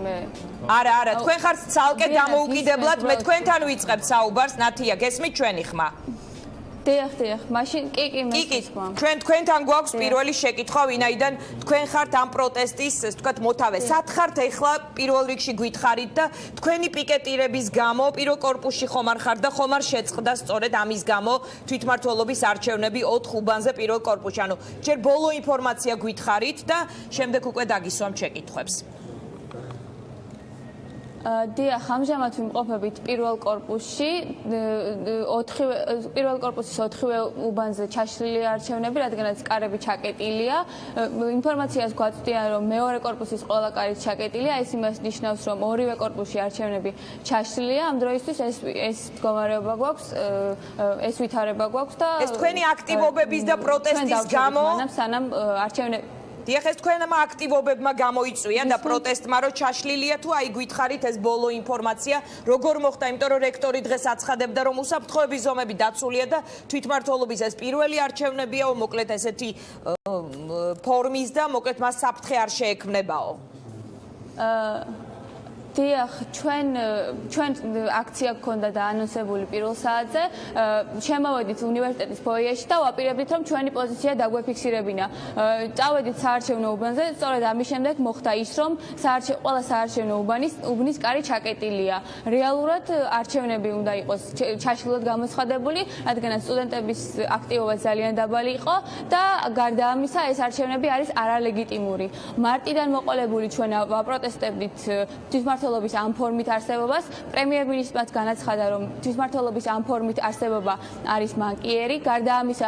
მე არა, თქვენ ხართ ცალკე დამოუკიდებლად, მე თქვენთან ვიწყებთ საუბარს, ნათია, გესმით ჩვენი ხმა? დიახ, მაშინ კი, თქვენთან გვაქვს პირველი შეკითხვა, ვინაიდან თქვენ ხართ ამ პროტესტის, ასე ვთქვათ, მოთავე. სად ხართ ეხლა პირველ რიგში გითხარით და თქვენი პიკეტირების გამო პირველ კორპუსში ხომ არ ხართ და ხომ არ შეწყდა სწორედ ამის გამო თვითმმართველობის არჩევნები 4 უბანზე პირველ კორპუსში. ანუ ჯერ ბოლო ინფორმაცია გითხარით და შემდეგ უკვე დაგისვამთ შეკითხვებს. დიახ, ამჟამად ვიმყოფებით პირველ კორპუსში, პირველ კორპუსის 4-ვე უბანზე ჩაშლილი არჩევნები, რადგანაც კარები ჩაკეტილია. ინფორმაციას გვაწვდიან, რომ მეორე კორპუსის ყველა კარიც ჩაკეტილია, ეს იმას ნიშნავს, რომ ორივე კორპუსში არჩევნები ჩაშლილია. ამ დროისთვის ეს მდგომარეობა გვაქვს, ეს ვითარება გვაქვს და ეს თქვენი აქტივობების და პროტესტის გამო სანამ არჩევნები დიახ, ეს თქვენმა აქტივობებმა გამოიწვია და პროტესტმა რო ჩაშლილია თუ აი გითხარით ეს ბოლო ინფორმაცია როგორ მოხდა, იმიტომ რომ რექტორი დღეს აცხადებდა რომ უსაფრთხოების ზომები დაცულია და თვითმმართველობის ეს პირველი არჩევნებია, მოკლედ ესეთი ფორმის და მოკლედ მას საფრთხე არ შეექმნებაო. დიახ, ჩვენ აქცია გქონდა დაანონსებული პირველ საათზე. შემოვედით უნივერსიტეტის ფოიეში და ვაპირებდით, რომ ჩვენი პოზიცია დაგვეფიქსირებინა. წავედით საარჩევნო უბანზე, სწორედ ამის შემდეგ მოხდა ის, რომ ყველა საარჩევნო უბნის კარი ჩაკეტილია. რეალურად არჩევნები უნდა იყოს ჩაშლილად გამოცხადებული, რადგანაც სტუდენტების აქტივობა ძალიან დაბალი იყო და გარდა ამისა ეს არჩევნები არის არალეგიტიმური. მარტიდან მოყოლებული ჩვენ ვაპროტესტებდით თვითმმართველობის ამ ფორმით არსებობას. პრემიერ-მინისტრმაც განაცხადა, რომ თვითმმართველობის ამ ფორმით არსებობა არის მანკიერი. გარდა ამისა,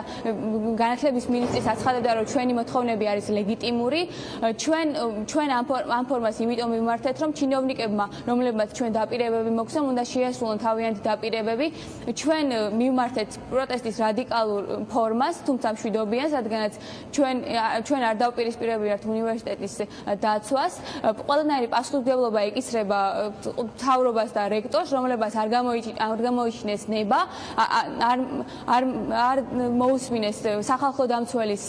განათლების მინისტრის აცხადებდა, რომ ჩვენი მოთხოვნები არის ლეგიტიმური. ჩვენ ამ ფორმას იმიტომ ვიმართეთ, რომ ჩინოვნიკებმა, რომლებმაც ჩვენ დაპირებები მოგვცემ, უნდა შეასრულონ თავიანთი დაპირებები. ჩვენ მივმართეთ პროტესტის რადიკალურ ფორმას, თუმცა მშვიდობიანს, რადგანაც ჩვენ არ დავპირისპირებიართ უნივერსიტეტის დაცვას. ყველანაირი პასუხისმგებლობა ეკისრება მთავრობას და რექტორს, რომლებსაც არ გამოიჩინეს ნება, არ მოусმინეს სახალხო დამცველის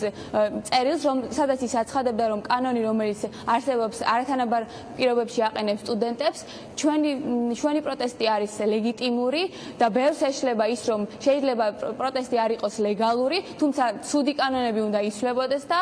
წერილს, სადაც ის აცხადებდა, რომ კანონი, რომელიც არსებობს, არათანაბარ პირობებში აყენებს სტუდენტებს. ჩვენი პროტესტი არის ლეგიტიმური და ბევრს ეშლება ის, რომ შეიძლება პროტესტი არ იყოს ლეგალური, თუმცა ცუდი კანონები უნდა ისვლებოდეს და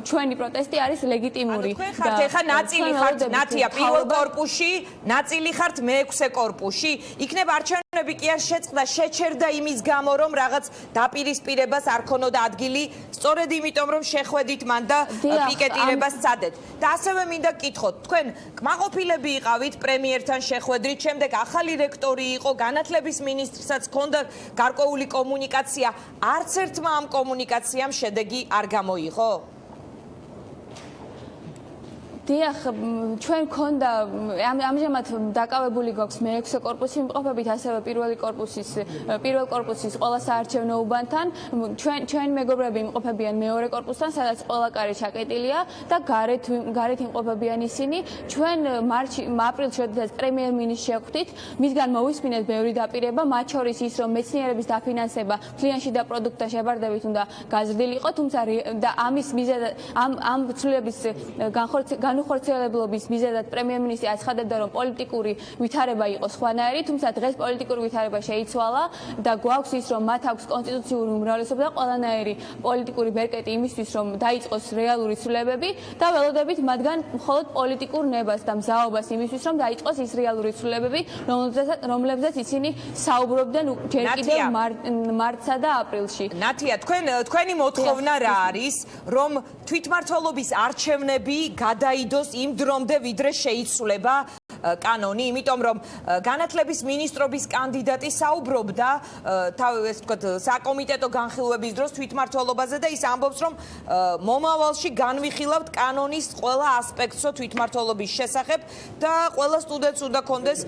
ჩვენი პროტესტი არის ლეგიტიმური. თქვენ ხართ ეხა ნაწილი ხართ ნათია პირველ კორპუსში, ნაწილი ხართ მე-6 კორპუსში. იქნებ არჩევნები კი არ შეწყდა, შეჩერდა იმის გამო, რომ რაღაც დაპირისპირებას არ ქონოდა ადგილი, სწორედ იმიტომ, რომ შეხვედით მან და პიკეტირებას სცადეთ. და ასევე მინდა გკითხოთ, თქვენ კმაყოფილები იყავით პრემიერთან შეხვედრით, შემდეგ ახალი რექტორი იყო, განათლების მინისტრსაც ჰქონდა გარკვეული კომუნიკაცია, არც ერთმა ამ კომუნიკაციამ შედეგი არ გამოიღო? დიახ, ჩვენ გქონდა ამჟამად დაკავებული გვაქვს მე-6 კორპუსი, ვიმყოფებით ასევე პირველ კორპუსის ყველა საარჩევნო უბანთან. ჩვენ მეგობრები იმყოფებიან მეორე კორპუსთან, სადაც ყველა კარი ჩაკეტილია და გარეთ იმყოფებიან ისინი. ჩვენ აპრილში, როდესაც პრემიერ-მინისტრს შევხვდით, მისგან მოვისმინეთ ბევრი დაპირება, მათ შორის ის, რომ მეცნიერების დაფინანსება მთლიანში და პროდუქტთა შებარდებით უნდა გაზრდილიყო, თუმცა ამის მიზეზად ამ ცვლილების განუხორციელებლობის მიზეზად პრემიერ-მინისტრი აცხადებდა, რომ პოლიტიკური ვითარება იყო სხვანაირი, თუმცა დღეს პოლიტიკური ვითარება შეიცვალა და გვაქვს ის, რომ მათ აქვს კონსტიტუციური უმრავლესობა და ყველანაირი პოლიტიკური ბერკეტი იმისთვის, რომ დაიწყოს რეალური ცვლილებები და ველოდებით მათგან მხოლოდ პოლიტიკურ ნებას და მზაობას იმისთვის, რომ დაიწყოს ის რეალური ცვლილებები, რომლებზეც ისინი საუბრობდნენ ჯერ კიდევ მარტსა და აპრილში. ნათია, თქვენი მოთხოვნა რა არის, რომ თვითმმართველობის არჩევნები გადაიდოს იმ დრომდე, ვიდრე შეიცვლება კანონი, იმიტომ რომ განათლების მინისტრობის კანდიდატი საუბრობდა ეს ვთქვათ საკომიტეტო განხილვების დროს თვითმმართველობაზე და ის ამბობს, რომ მომავალში განვიხილავთ კანონის ყველა ასპექტსო თვითმმართველობის შესახებ და ყველა სტუდენტს უნდა კონდეს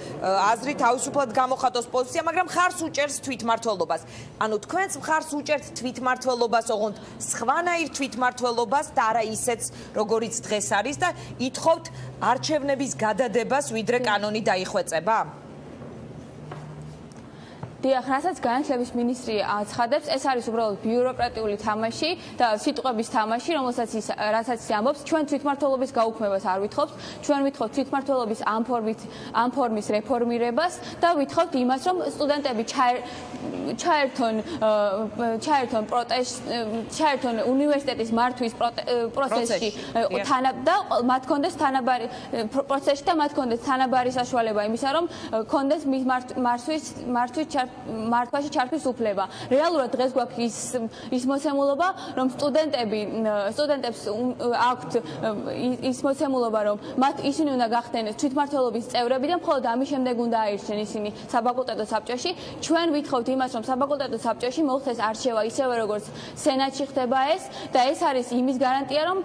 აზრი თავისუფლად გამოხატოს პოზიცია, მაგრამ ხარს უჭერს თვითმმართველობას. ანუ თქვენც ხარს უჭერთ თვითმმართველობას, ოღონდ სხვანაირ თვითმმართველობას და არა ისეც, როგორიც დღეს არის და ითხოვთ არჩევნების გადადებას, ვიდრე კანონი დაიხვეწება? დიახ, რასაც განათლების მინისტრი აცხადებს, ეს არის უბრალოდ ბიუროკრატიული თამაში და სიტყვების თამაში, რასაც ის ამბობს, ჩვენ თვითმმართველობის გაუქმებას არ ვითხოვთ, ჩვენ ვითხოვთ თვითმმართველობის ამ ფორმის რეფორმირებას და ვითხოვთ იმას, რომ სტუდენტები ჩაერთონ უნივერსიტეტის მართვის პროცესში და მათ კონდეს თანაბარი პროცესში და მათ კონდეს თანაბარი საშუალება იმისა, რომ კონდეს მის მართვაში ჩართვის უფლება. რეალურად დღეს გვაქვს ის მოცემულობა, რომ სტუდენტებს აქვთ ის მოცემულობა, რომ ისინი უნდა გახდნენ თვითმმართველობის წევრები და მხოლოდ ამის შემდეგ უნდა აირჩნენ ისინი საფაკულტეტო საბჭოში. ჩვენ ვითხოვთ იმას, რომ საფაკულტეტო საბჭოში მოხდეს არჩევა ისევე როგორც სენატში ხდება ეს და ეს არის იმის გარანტია, რომ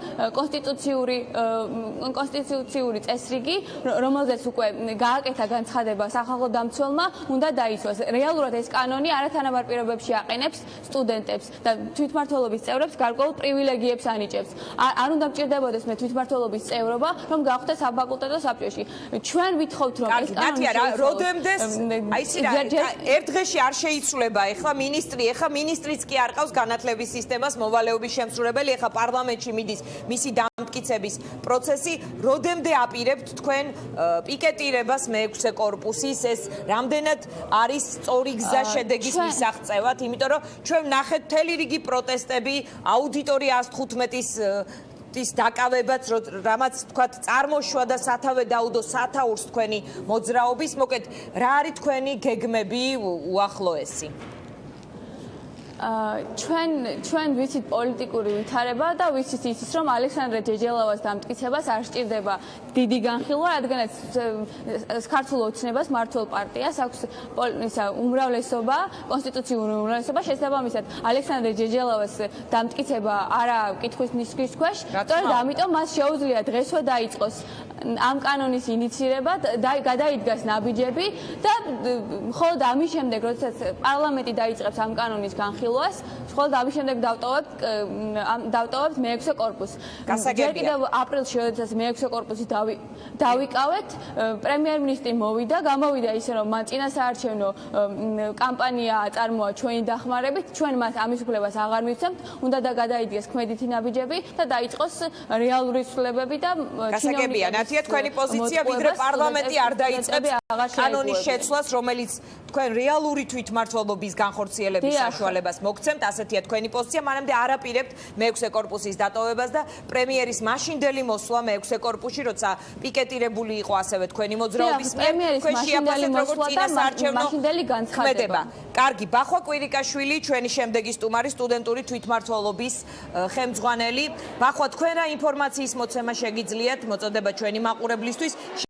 კონსტიტუციური წესრიგი, რომელზეც უკვე გააკეთა განცხადება სახალხო დამცველმა, უნდა დაიცვას. რეალურად ეს კანონი არათანაბარ პირობებში აყენებს სტუდენტებს და თვითმმართველობის წევრებს გარკვეულ პრივილეგიებს ანიჭებს. არ უნდა მჭირდებოდეს მე თვითმმართველობის წევრობა, რომ გავხდე საფაკულტეტო საბჭოში. ჩვენ ვითხოვთ, რომ ეს კანონი როდემდეს ერთ დღეში არ შეიცვლება ეხლა მინისტრიც კი არ ყავს განათლების სისტემას მოვალეობის შემსრულებელი, ეხლა პარლამენტში მიდის მისი დამტკიცების პროცესი. როდემდე აპირებთ თქვენ პიკეტირებას მე-6 კორპუსის, ეს რამდენად არის სწორი გზა შედეგის მისაღწევად, იმიტომ რომ ჩვენ ვნახეთ მთელი რიგი პროტესტები, აუდიტორია 115-ის დაკავებაც, რამაც თქვათ წარმოშვა და სათავე დაუდო სათაურს თქვენი მოძრაობის. მოკეთ, რა არის თქვენი გეგმები უახლოესი? ჩვენ ვიცით პოლიტიკური ვითარება და ვიცით ისიც, რომ ალექსანდრე ჯეჯელავას დამტკიცებას არ სჭირდება დიდი განხილვა, რადგანაც ქართულ ოცნებას მმართველ პარტიას აქვს უმრავლესობა, კონსტიტუციური უმრავლესობა, შესაბამისად ალექსანდრე ჯეჯელავას დამტკიცება არა კითხვის ნისკრის ქვეშ, სწორედ ამიტომ მას შეუძლია დღესვე დაიწყოს ამ კანონის ინიცირება, გადაიდგას ნაბიჯები და მხოლოდ ამის შემდეგ, როდესაც პარლამენტი დაიწყებს ამ კანონის განხილვას, მხოლოდ ამის შემდეგ დავტოვებთ მე-6 კორპუსს. ჯერ კიდევ აპრილში, როდესაც მე-6 კორპუსი დავიკავეთ, პრემიერ-მინისტრი გამოვიდა ისე, რომ მან წინასაარჩევნო კამპანია აწარმოა ჩვენი დახმარებით, ჩვენ მას ამის უფლებას აღარ მივცემთ, უნდა გადაიდგეს ქმედითი ნაბიჯები და დაიწყოს რეალური ცვლილებები და ჩინოვნიკების თქვენი პოზიცია, ვიდრე პარლამენტი არ დაიწყებს კანონის შეცვლას, რომელიც თქვენ რეალური თვითმმართველობის განხორციელების საშუალებას მოგცემთ, ასეთია თქვენი პოზიცია, მანამდე არ აპირებთ მე-6 კორპუსის დატოვებას და პრემიერის მაშინდელი მოსვლა მე-6 კორპუსში, როცა პიკეტირებული იყო ასევე თქვენი მოძრაობის მიერ, თქვენ შეაფასეთ როგორც წინასაარჩევნო ქმედება. კარგი, ბახვა კვირიკაშვილი, ჩვენი შემდეგი სტუმარი, სტუდენტური თვითმმართველობის ხელმძღვანელი. ბახვა, თქვენ რა ინფორმაციის მოცემა შეგიძლიათ, მოწოდება ჩვენი მაყურებლისთვის?